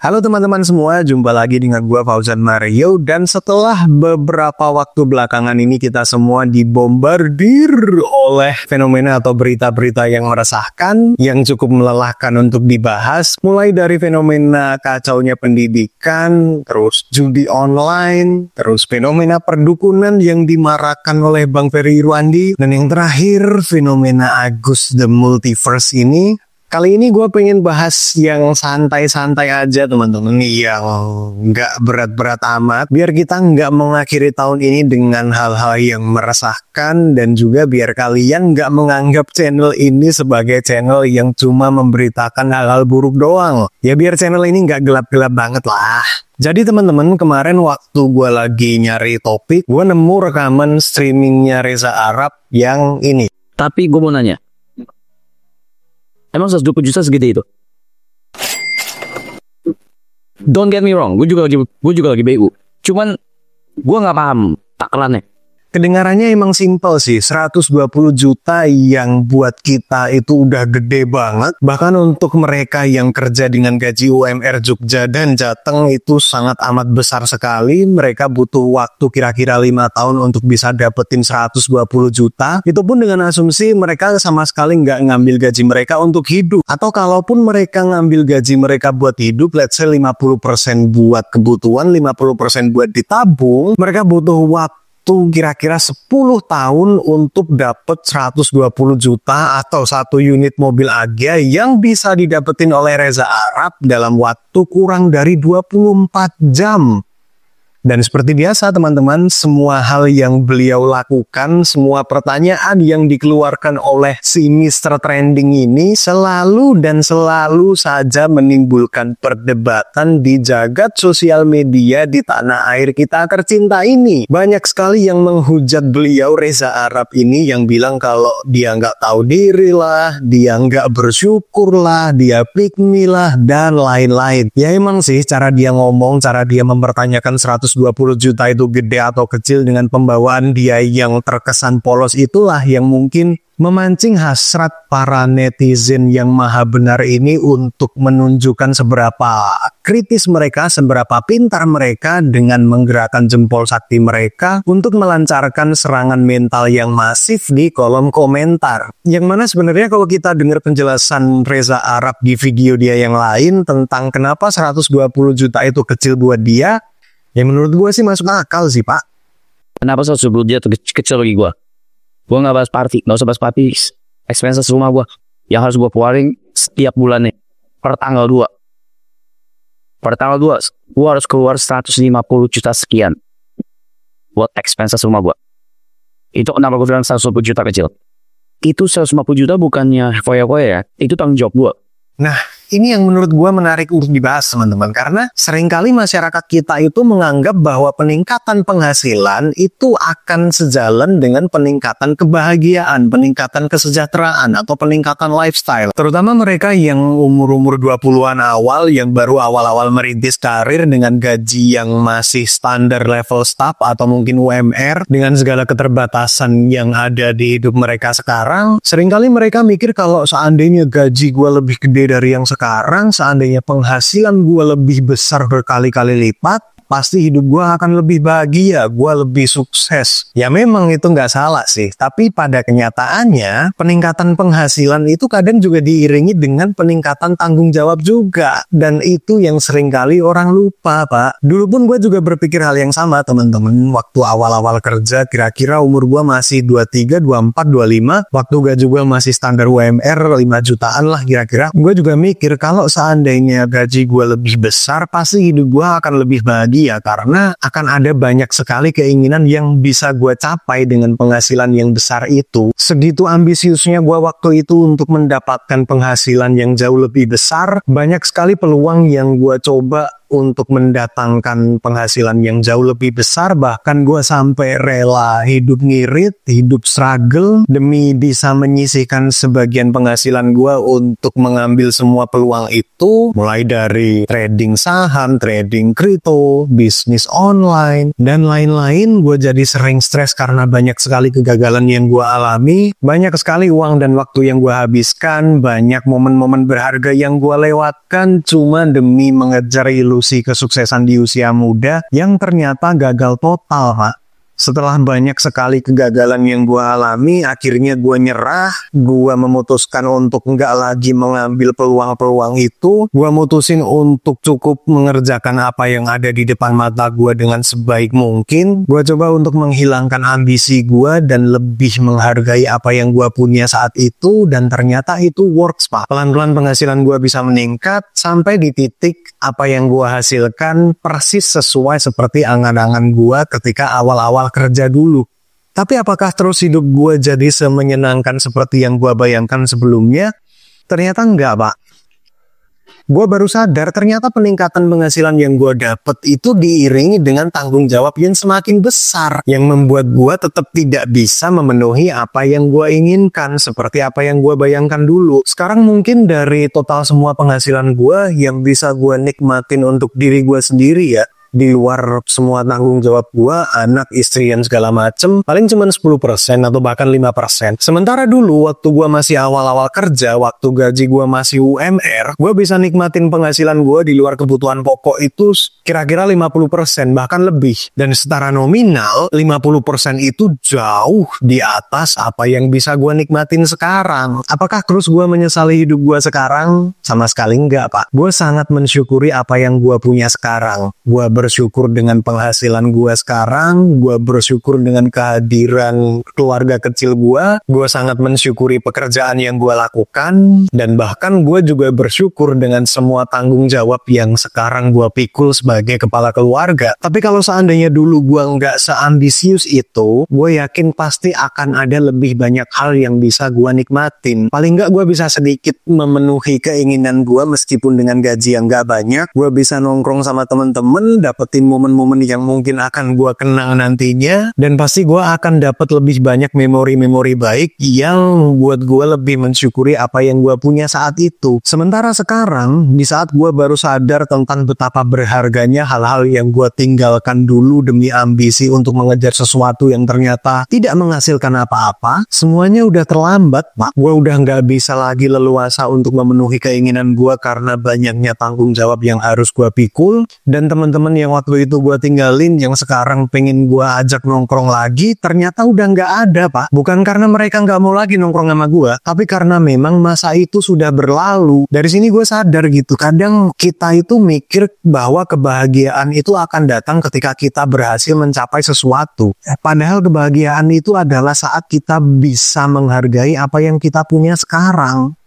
Halo teman-teman semua, jumpa lagi dengan gua Fauzan Mario. Dan setelah beberapa waktu belakangan ini kita semua dibombardir oleh fenomena atau berita-berita yang meresahkan, yang cukup melelahkan untuk dibahas. Mulai dari fenomena kacaunya pendidikan, terus judi online, terus fenomena perdukunan yang dimarakkan oleh Bang Ferry Irwandi, dan yang terakhir fenomena Agus the Multiverse ini. Kali ini gue pengen bahas yang santai-santai aja teman-teman, yang nggak berat-berat amat, biar kita nggak mengakhiri tahun ini dengan hal-hal yang meresahkan, dan juga biar kalian nggak menganggap channel ini sebagai channel yang cuma memberitakan hal-hal buruk doang. Ya biar channel ini nggak gelap-gelap banget lah. Jadi teman-teman, kemarin waktu gue lagi nyari topik, gue nemu rekaman streamingnya Reza Arab yang ini. Tapi gue mau nanya, emang 120 juta segede itu? Don't get me wrong, gue juga lagi BU. Cuman gue nggak paham takarannya. Kedengarannya emang simpel sih, 120 juta yang buat kita itu udah gede banget. Bahkan untuk mereka yang kerja dengan gaji UMR Jogja dan Jateng itu sangat amat besar sekali. Mereka butuh waktu kira-kira 5 tahun untuk bisa dapetin 120 juta. Itu pun dengan asumsi mereka sama sekali nggak ngambil gaji mereka untuk hidup. Atau kalaupun mereka ngambil gaji mereka buat hidup, let's say 50% buat kebutuhan, 50% buat ditabung, mereka butuh waktu kira-kira 10 tahun untuk dapat 120 juta atau 1 unit mobil Agya yang bisa didapetin oleh Reza Arab dalam waktu kurang dari 24 jam. Dan seperti biasa teman-teman, semua hal yang beliau lakukan, semua pertanyaan yang dikeluarkan oleh si Mr. Trending ini selalu saja menimbulkan perdebatan di jagat sosial media di tanah air kita tercinta ini. Banyak sekali yang menghujat beliau Reza Arab ini, yang bilang kalau dia nggak tahu diri lah, dia nggak bersyukur lah, dia pick me lah, dan lain-lain. Ya emang sih cara dia ngomong, cara dia mempertanyakan 120 juta itu gede atau kecil dengan pembawaan dia yang terkesan polos, itulah yang mungkin memancing hasrat para netizen yang maha benar ini untuk menunjukkan seberapa kritis mereka, seberapa pintar mereka dengan menggerakkan jempol sakti mereka untuk melancarkan serangan mental yang masif di kolom komentar. Yang mana sebenarnya kalau kita dengar penjelasan Reza Arab di video dia yang lain tentang kenapa 120 juta itu kecil buat dia, ya menurut gue sih masuk akal sih pak. Kenapa 120 juta kecil bagi gue? Gue gak bahas party, gak usah bahas party. Expenses rumah gue yang harus gue keluarin setiap bulannya per tanggal 2. Per tanggal 2 gue harus keluar 150 juta sekian buat expenses rumah gue. Itu kenapa gue bilang 120 juta kecil. Itu 150 juta bukannya foya-foya ya, itu tanggung jawab gue. Nah, ini yang menurut gue menarik untuk dibahas teman-teman, karena seringkali masyarakat kita itu menganggap bahwa peningkatan penghasilan itu akan sejalan dengan peningkatan kebahagiaan, peningkatan kesejahteraan, atau peningkatan lifestyle. Terutama mereka yang umur-umur 20-an awal, yang baru awal-awal merintis karir dengan gaji yang masih standar level staff atau mungkin UMR, dengan segala keterbatasan yang ada di hidup mereka sekarang. Seringkali mereka mikir kalau seandainya gaji gue lebih gede dari yang sekarang, seandainya penghasilan gue lebih besar berkali-kali lipat, pasti hidup gue akan lebih bahagia, gue lebih sukses. Ya memang itu nggak salah sih, tapi pada kenyataannya peningkatan penghasilan itu kadang juga diiringi dengan peningkatan tanggung jawab juga. Dan itu yang seringkali orang lupa pak. Dulu pun gue juga berpikir hal yang sama teman-teman. Waktu awal-awal kerja, kira-kira umur gue masih 23, 24, 25. Waktu gaji gue masih standar UMR 5 jutaan lah kira-kira. Gue juga mikir kalau seandainya gaji gue lebih besar, pasti hidup gue akan lebih bahagia. Karena akan ada banyak sekali keinginan yang bisa gue capai dengan penghasilan yang besar itu. Segitu ambisiusnya gue waktu itu untuk mendapatkan penghasilan yang jauh lebih besar, banyak sekali peluang yang gue coba untuk mendatangkan penghasilan yang jauh lebih besar. Bahkan gue sampai rela hidup ngirit, hidup struggle demi bisa menyisihkan sebagian penghasilan gue untuk mengambil semua peluang itu. Mulai dari trading saham, trading kripto, bisnis online, dan lain-lain. Gue jadi sering stres karena banyak sekali kegagalan yang gue alami. Banyak sekali uang dan waktu yang gue habiskan. Banyak momen-momen berharga yang gue lewatkan cuma demi mengejar ilusi kesuksesan di usia muda yang ternyata gagal total, Pak. Setelah banyak sekali kegagalan yang gue alami, akhirnya gue nyerah. Gue memutuskan untuk nggak lagi mengambil peluang-peluang itu. Gue mutusin untuk cukup mengerjakan apa yang ada di depan mata gue dengan sebaik mungkin. Gue coba untuk menghilangkan ambisi gue dan lebih menghargai apa yang gue punya saat itu. Dan ternyata itu works, Pak. Pelan-pelan penghasilan gue bisa meningkat sampai di titik apa yang gue hasilkan persis sesuai seperti angan-angan gue ketika awal-awal kerja dulu. Tapi apakah terus hidup gue jadi semenyenangkan seperti yang gue bayangkan sebelumnya? Ternyata enggak, Pak. Gue baru sadar ternyata peningkatan penghasilan yang gue dapet itu diiringi dengan tanggung jawab yang semakin besar, yang membuat gue tetap tidak bisa memenuhi apa yang gue inginkan seperti apa yang gue bayangkan dulu. Sekarang mungkin dari total semua penghasilan gue yang bisa gue nikmatin untuk diri gue sendiri ya, di luar semua tanggung jawab gue, anak, istri, dan segala macem, paling cuma 10% atau bahkan 5%. Sementara dulu waktu gue masih awal-awal kerja, waktu gaji gue masih UMR, gue bisa nikmatin penghasilan gue di luar kebutuhan pokok itu kira-kira 50%, bahkan lebih. Dan secara nominal, 50% itu jauh di atas apa yang bisa gue nikmatin sekarang. Apakah terus gue menyesali hidup gue sekarang? Sama sekali enggak, Pak. Gue sangat mensyukuri apa yang gue punya sekarang. Gue bersyukur dengan penghasilan gue sekarang, gue bersyukur dengan kehadiran keluarga kecil gue sangat mensyukuri pekerjaan yang gue lakukan, dan bahkan gue juga bersyukur dengan semua tanggung jawab yang sekarang gue pikul sebagai kepala keluarga. Tapi kalau seandainya dulu gue nggak seambisius itu, gue yakin pasti akan ada lebih banyak hal yang bisa gue nikmatin. Paling nggak gue bisa sedikit memenuhi keinginan gue meskipun dengan gaji yang nggak banyak. Gue bisa nongkrong sama temen-temen, dapetin momen-momen yang mungkin akan gue kenang nantinya, dan pasti gue akan dapat lebih banyak memori-memori baik yang buat gue lebih mensyukuri apa yang gue punya saat itu. Sementara sekarang, di saat gue baru sadar tentang betapa berharganya hal-hal yang gue tinggalkan dulu demi ambisi untuk mengejar sesuatu yang ternyata tidak menghasilkan apa-apa, semuanya udah terlambat, Pak. Gue udah nggak bisa lagi leluasa untuk memenuhi keinginan gue karena banyaknya tanggung jawab yang harus gue pikul, dan teman-teman yang waktu itu gue tinggalin yang sekarang pengen gue ajak nongkrong lagi ternyata udah nggak ada, Pak. Bukan karena mereka nggak mau lagi nongkrong sama gue, tapi karena memang masa itu sudah berlalu. Dari sini gue sadar gitu, kadang kita itu mikir bahwa kebahagiaan itu akan datang ketika kita berhasil mencapai sesuatu. Padahal kebahagiaan itu adalah saat kita bisa menghargai apa yang kita punya sekarang.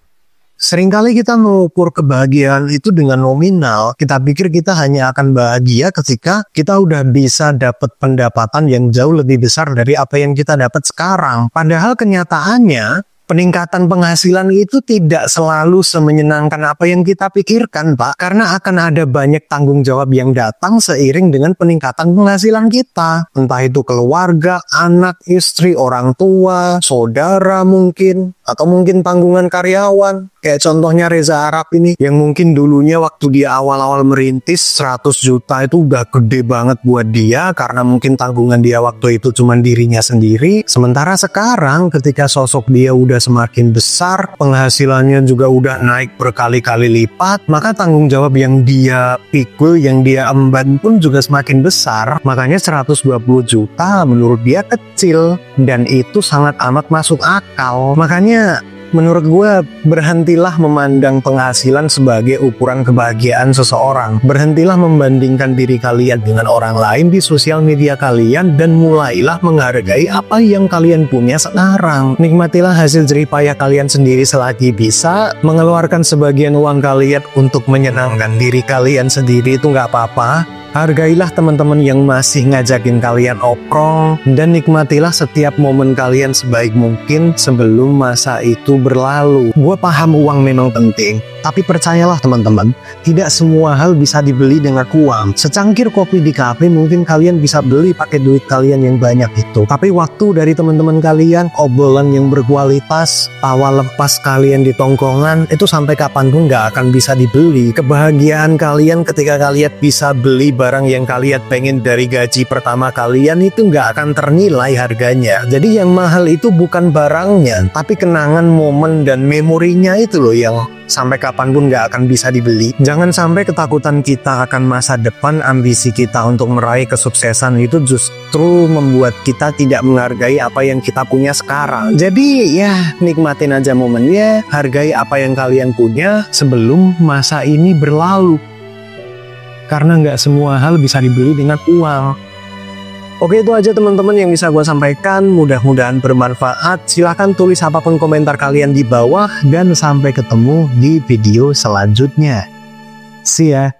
Seringkali kita mengukur kebahagiaan itu dengan nominal. Kita pikir kita hanya akan bahagia ketika kita udah bisa dapat pendapatan yang jauh lebih besar dari apa yang kita dapat sekarang. Padahal kenyataannya, peningkatan penghasilan itu tidak selalu semenyenangkan apa yang kita pikirkan, Pak. Karena akan ada banyak tanggung jawab yang datang seiring dengan peningkatan penghasilan kita. Entah itu keluarga, anak, istri, orang tua, saudara mungkin, atau mungkin tanggungan karyawan. Kayak contohnya Reza Arab ini, yang mungkin dulunya waktu dia awal-awal merintis 100 juta itu udah gede banget buat dia, karena mungkin tanggungan dia waktu itu cuma dirinya sendiri. Sementara sekarang ketika sosok dia udah semakin besar, penghasilannya juga udah naik berkali-kali lipat, maka tanggung jawab yang dia pikul, yang dia emban pun juga semakin besar. Makanya 120 juta menurut dia kecil, dan itu sangat amat masuk akal. Makanya menurut gue, berhentilah memandang penghasilan sebagai ukuran kebahagiaan seseorang. Berhentilah membandingkan diri kalian dengan orang lain di sosial media kalian, dan mulailah menghargai apa yang kalian punya sekarang. Nikmatilah hasil jerih payah kalian sendiri selagi bisa. Mengeluarkan sebagian uang kalian untuk menyenangkan diri kalian sendiri itu nggak apa-apa. Hargailah teman-teman yang masih ngajakin kalian nongkrong, dan nikmatilah setiap momen kalian sebaik mungkin sebelum masa itu berlalu. Gue paham uang memang penting, Tapi percayalah teman-teman, tidak semua hal bisa dibeli dengan uang. Secangkir kopi di kafe mungkin kalian bisa beli pakai duit kalian yang banyak itu. Tapi waktu dari teman-teman kalian, obrolan yang berkualitas, tawa lepas kalian di tongkongan, itu sampai kapanpun nggak akan bisa dibeli. Kebahagiaan kalian ketika kalian bisa beli barang yang kalian pengen dari gaji pertama kalian itu nggak akan ternilai harganya. Jadi yang mahal itu bukan barangnya, tapi kenangan, momen, dan memorinya itu loh yang sampai kapanpun nggak akan bisa dibeli. Jangan sampai ketakutan kita akan masa depan, ambisi kita untuk meraih kesuksesan itu justru membuat kita tidak menghargai apa yang kita punya sekarang. Jadi ya nikmatin aja momennya, hargai apa yang kalian punya sebelum masa ini berlalu. Karena nggak semua hal bisa dibeli dengan uang. Oke, itu aja teman-teman yang bisa gue sampaikan. Mudah-mudahan bermanfaat. Silahkan tulis apapun komentar kalian di bawah. Dan sampai ketemu di video selanjutnya. See ya.